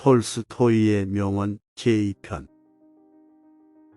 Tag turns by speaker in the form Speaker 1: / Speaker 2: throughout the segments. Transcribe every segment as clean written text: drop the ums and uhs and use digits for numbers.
Speaker 1: 톨스토이의 명언 제2편.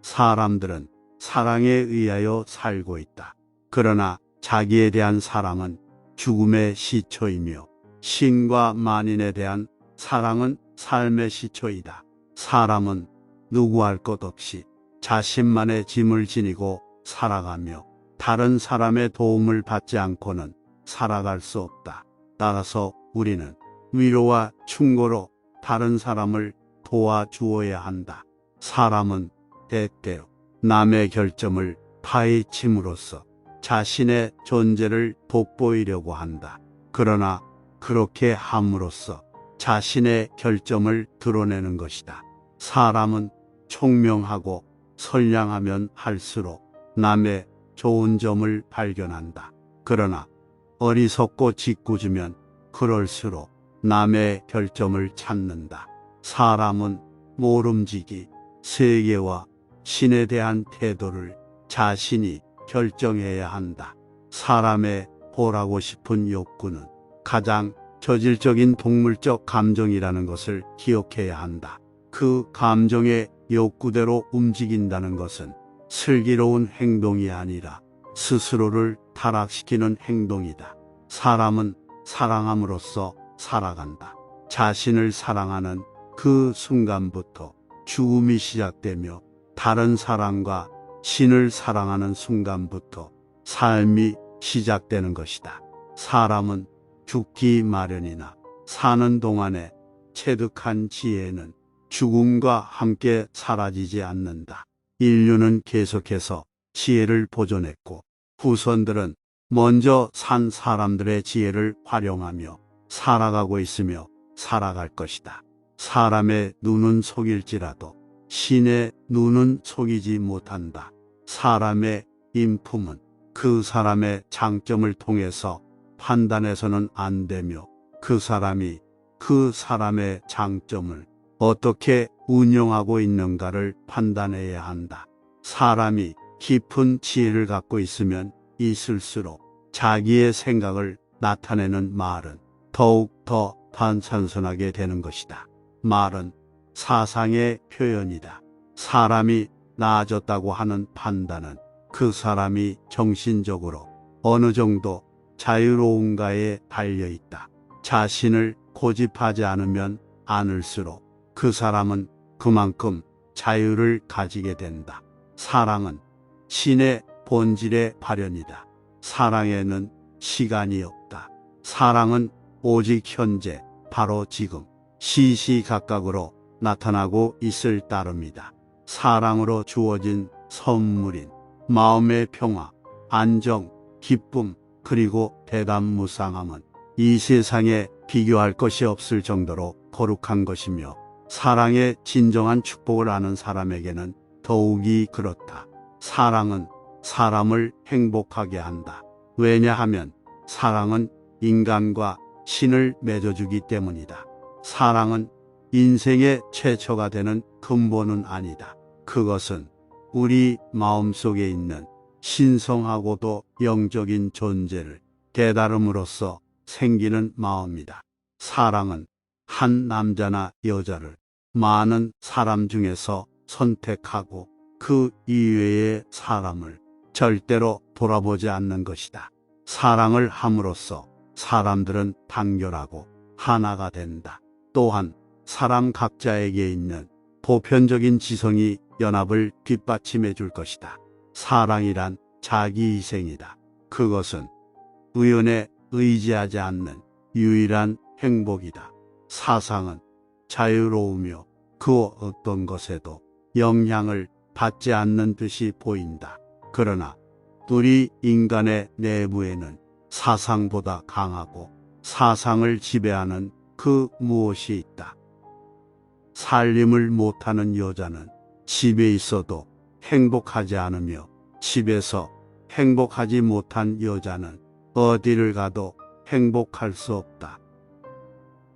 Speaker 1: 사람들은 사랑에 의하여 살고 있다. 그러나 자기에 대한 사랑은 죽음의 시초이며 신과 만인에 대한 사랑은 삶의 시초이다. 사람은 누구할 것 없이 자신만의 짐을 지니고 살아가며 다른 사람의 도움을 받지 않고는 살아갈 수 없다. 따라서 우리는 위로와 충고로 다른 사람을 도와주어야 한다. 사람은 때때로 남의 결점을 파헤침으로써 자신의 존재를 돋보이려고 한다. 그러나 그렇게 함으로써 자신의 결점을 드러내는 것이다. 사람은 총명하고 선량하면 할수록 남의 좋은 점을 발견한다. 그러나 어리석고 짓궂으면 그럴수록 남의 결점을 찾는다. 사람은 모름지기, 세계와 신에 대한 태도를 자신이 결정해야 한다. 사람의 보라고 싶은 욕구는 가장 저질적인 동물적 감정이라는 것을 기억해야 한다. 그 감정의 욕구대로 움직인다는 것은 슬기로운 행동이 아니라 스스로를 타락시키는 행동이다. 사람은 사랑함으로써 살아간다. 자신을 사랑하는 그 순간부터 죽음이 시작되며 다른 사람과 신을 사랑하는 순간부터 삶이 시작되는 것이다. 사람은 죽기 마련이나 사는 동안에 체득한 지혜는 죽음과 함께 사라지지 않는다. 인류는 계속해서 지혜를 보존했고 후손들은 먼저 산 사람들의 지혜를 활용하며 살아가고 있으며 살아갈 것이다. 사람의 눈은 속일지라도 신의 눈은 속이지 못한다. 사람의 인품은 그 사람의 장점을 통해서 판단해서는 안 되며 그 사람이 그 사람의 장점을 어떻게 운영하고 있는가를 판단해야 한다. 사람이 깊은 지혜를 갖고 있으면 있을수록 자기의 생각을 나타내는 말은 더욱 더 반찬선하게 되는 것이다. 말은 사상의 표현이다. 사람이 나아졌다고 하는 판단은 그 사람이 정신적으로 어느 정도 자유로운가에 달려있다. 자신을 고집하지 않으면 않을수록 그 사람은 그만큼 자유를 가지게 된다. 사랑은 신의 본질의 발현이다. 사랑에는 시간이 없다. 사랑은 오직 현재, 바로 지금, 시시각각으로 나타나고 있을 따름이다. 사랑으로 주어진 선물인 마음의 평화, 안정, 기쁨, 그리고 대담무쌍함은 이 세상에 비교할 것이 없을 정도로 거룩한 것이며 사랑의 진정한 축복을 아는 사람에게는 더욱이 그렇다. 사랑은 사람을 행복하게 한다. 왜냐하면 사랑은 인간과 신을 맺어주기 때문이다. 사랑은 인생의 최초가 되는 근본은 아니다. 그것은 우리 마음속에 있는 신성하고도 영적인 존재를 깨달음으로써 생기는 마음이다. 사랑은 한 남자나 여자를 많은 사람 중에서 선택하고 그 이외의 사람을 절대로 돌아보지 않는 것이다. 사랑을 함으로써 사람들은 단결하고 하나가 된다. 또한 사람 각자에게 있는 보편적인 지성이 연합을 뒷받침해 줄 것이다. 사랑이란 자기희생이다. 그것은 우연에 의지하지 않는 유일한 행복이다. 사상은 자유로우며 그 어떤 것에도 영향을 받지 않는 듯이 보인다. 그러나 우리 인간의 내부에는 사상보다 강하고 사상을 지배하는 그 무엇이 있다. 살림을 못하는 여자는 집에 있어도 행복하지 않으며 집에서 행복하지 못한 여자는 어디를 가도 행복할 수 없다.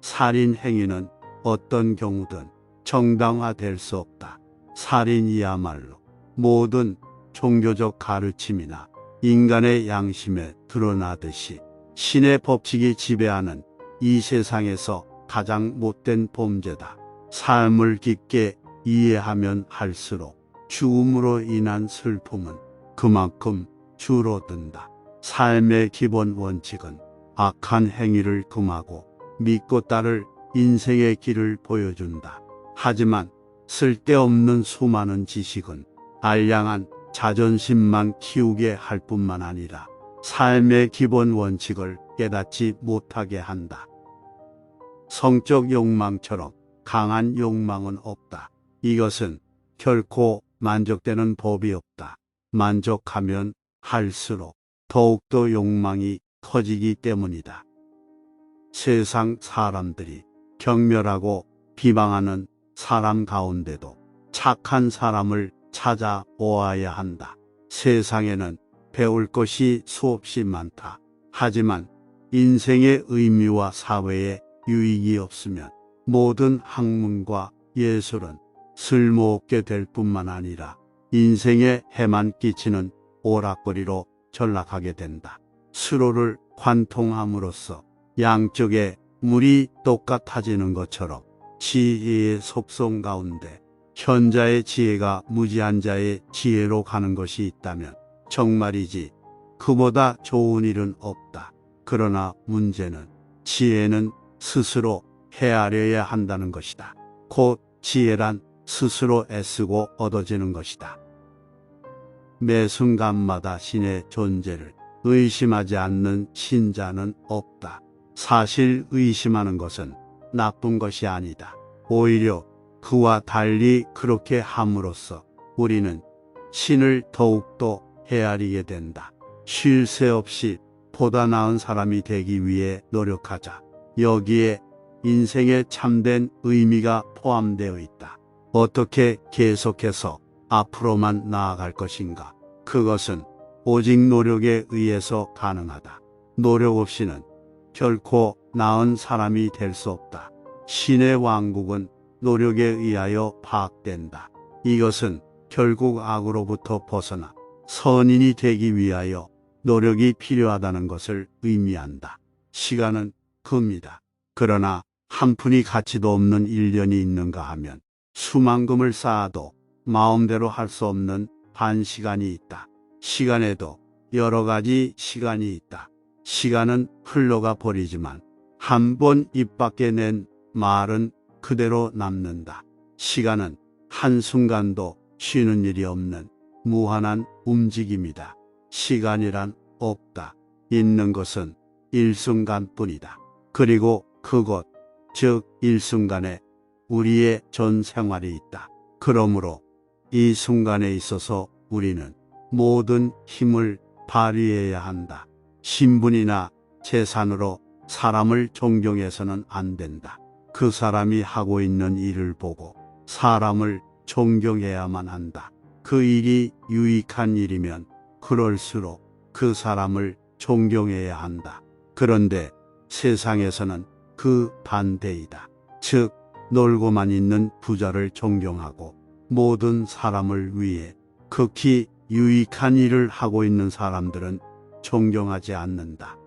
Speaker 1: 살인 행위는 어떤 경우든 정당화될 수 없다. 살인이야말로 모든 종교적 가르침이나 인간의 양심에 드러나듯이 신의 법칙이 지배하는 이 세상에서 가장 못된 범죄다. 삶을 깊게 이해하면 할수록 죽음으로 인한 슬픔은 그만큼 줄어든다. 삶의 기본 원칙은 악한 행위를 금하고 믿고 따를 인생의 길을 보여준다. 하지만 쓸데없는 수많은 지식은 알량한 자존심만 키우게 할 뿐만 아니라 삶의 기본 원칙을 깨닫지 못하게 한다. 성적 욕망처럼 강한 욕망은 없다. 이것은 결코 만족되는 법이 없다. 만족하면 할수록 더욱더 욕망이 커지기 때문이다. 세상 사람들이 경멸하고 비방하는 사람 가운데도 착한 사람을 찾아보아야 한다. 세상에는 배울 것이 수없이 많다. 하지만 인생의 의미와 사회에 유익이 없으면 모든 학문과 예술은 쓸모없게 될 뿐만 아니라 인생에 해만 끼치는 오락거리로 전락하게 된다. 수로를 관통함으로써 양쪽의 물이 똑같아지는 것처럼 지혜의 속성 가운데 현자의 지혜가 무지한 자의 지혜로 가는 것이 있다면 정말이지 그보다 좋은 일은 없다. 그러나 문제는 지혜는 스스로 헤아려야 한다는 것이다. 곧 지혜란 스스로 애쓰고 얻어지는 것이다. 매 순간마다 신의 존재를 의심하지 않는 신자는 없다. 사실 의심하는 것은 나쁜 것이 아니다. 오히려 그와 달리 그렇게 함으로써 우리는 신을 더욱더 헤아리게 된다. 쉴 새 없이 보다 나은 사람이 되기 위해 노력하자. 여기에 인생의 참된 의미가 포함되어 있다. 어떻게 계속해서 앞으로만 나아갈 것인가? 그것은 오직 노력에 의해서 가능하다. 노력 없이는 결코 나은 사람이 될 수 없다. 신의 왕국은 노력에 의하여 파악된다. 이것은 결국 악으로부터 벗어나 선인이 되기 위하여 노력이 필요하다는 것을 의미한다. 시간은 금이다. 그러나 한 푼이 가치도 없는 일년이 있는가 하면 수만금을 쌓아도 마음대로 할 수 없는 반시간이 있다. 시간에도 여러 가지 시간이 있다. 시간은 흘러가 버리지만 한 번 입 밖에 낸 말은 그대로 남는다. 시간은 한순간도 쉬는 일이 없는 무한한 움직임이다. 시간이란 없다. 있는 것은 일순간뿐이다. 그리고 그곳, 즉 일순간에 우리의 전 생활이 있다. 그러므로 이 순간에 있어서 우리는 모든 힘을 발휘해야 한다. 신분이나 재산으로 사람을 존경해서는 안 된다. 그 사람이 하고 있는 일을 보고 사람을 존경해야만 한다. 그 일이 유익한 일이면 그럴수록 그 사람을 존경해야 한다. 그런데 세상에서는 그 반대이다. 즉, 놀고만 있는 부자를 존경하고 모든 사람을 위해 극히 유익한 일을 하고 있는 사람들은 존경하지 않는다.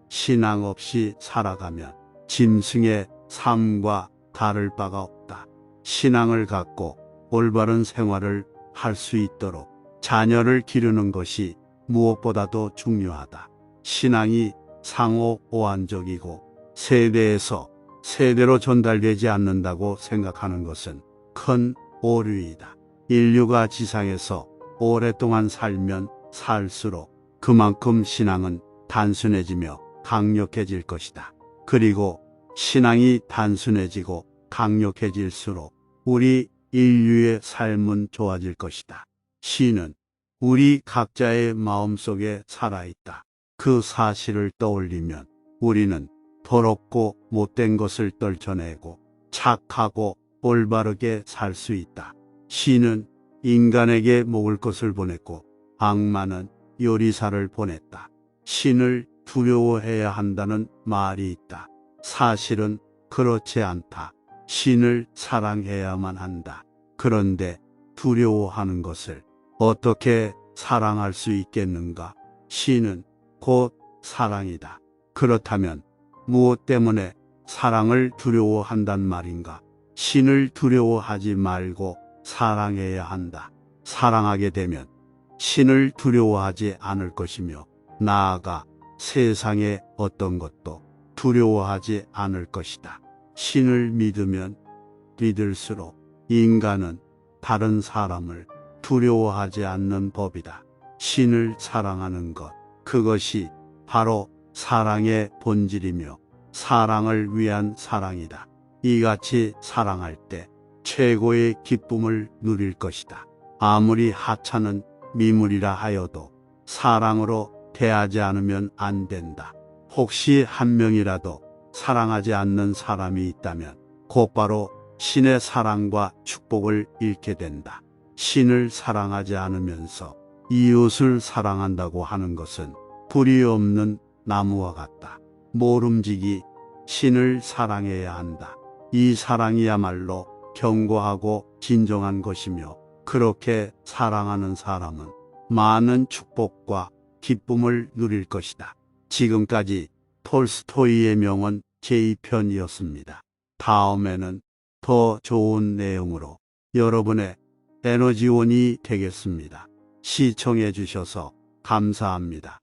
Speaker 1: 신앙 없이 살아가면 짐승의 삶과 다를 바가 없다. 신앙을 갖고 올바른 생활을 할 수 있도록 자녀를 기르는 것이 무엇보다도 중요하다. 신앙이 상호 보완적이고 세대에서 세대로 전달되지 않는다고 생각하는 것은 큰 오류이다. 인류가 지상에서 오랫동안 살면 살수록 그만큼 신앙은 단순해지며 강력해질 것이다. 그리고 신앙이 단순해지고 강력해질수록 우리 인류의 삶은 좋아질 것이다. 신은 우리 각자의 마음속에 살아있다. 그 사실을 떠올리면 우리는 더럽고 못된 것을 떨쳐내고 착하고 올바르게 살 수 있다. 신은 인간에게 먹을 것을 보냈고 악마는 요리사를 보냈다. 신을 두려워해야 한다는 말이 있다. 사실은 그렇지 않다. 신을 사랑해야만 한다. 그런데 두려워하는 것을 어떻게 사랑할 수 있겠는가? 신은 곧 사랑이다. 그렇다면 무엇 때문에 사랑을 두려워한단 말인가? 신을 두려워하지 말고 사랑해야 한다. 사랑하게 되면 신을 두려워하지 않을 것이며 나아가 세상의 어떤 것도 두려워하지 않을 것이다. 신을 믿으면 믿을수록 인간은 다른 사람을 두려워하지 않는 법이다. 신을 사랑하는 것, 그것이 바로 사랑의 본질이며 사랑을 위한 사랑이다. 이같이 사랑할 때 최고의 기쁨을 누릴 것이다. 아무리 하찮은 미물이라 하여도 사랑으로 대하지 않으면 안 된다. 혹시 한 명이라도 사랑하지 않는 사람이 있다면 곧바로 신의 사랑과 축복을 잃게 된다. 신을 사랑하지 않으면서 이웃을 사랑한다고 하는 것은 불이 없는 나무와 같다. 모름지기 신을 사랑해야 한다. 이 사랑이야말로 견고하고 진정한 것이며 그렇게 사랑하는 사람은 많은 축복과 기쁨을 누릴 것이다. 지금까지 톨스토이의 명언 제2편이었습니다. 다음에는 더 좋은 내용으로 여러분의 에너지원이 되겠습니다. 시청해 주셔서 감사합니다.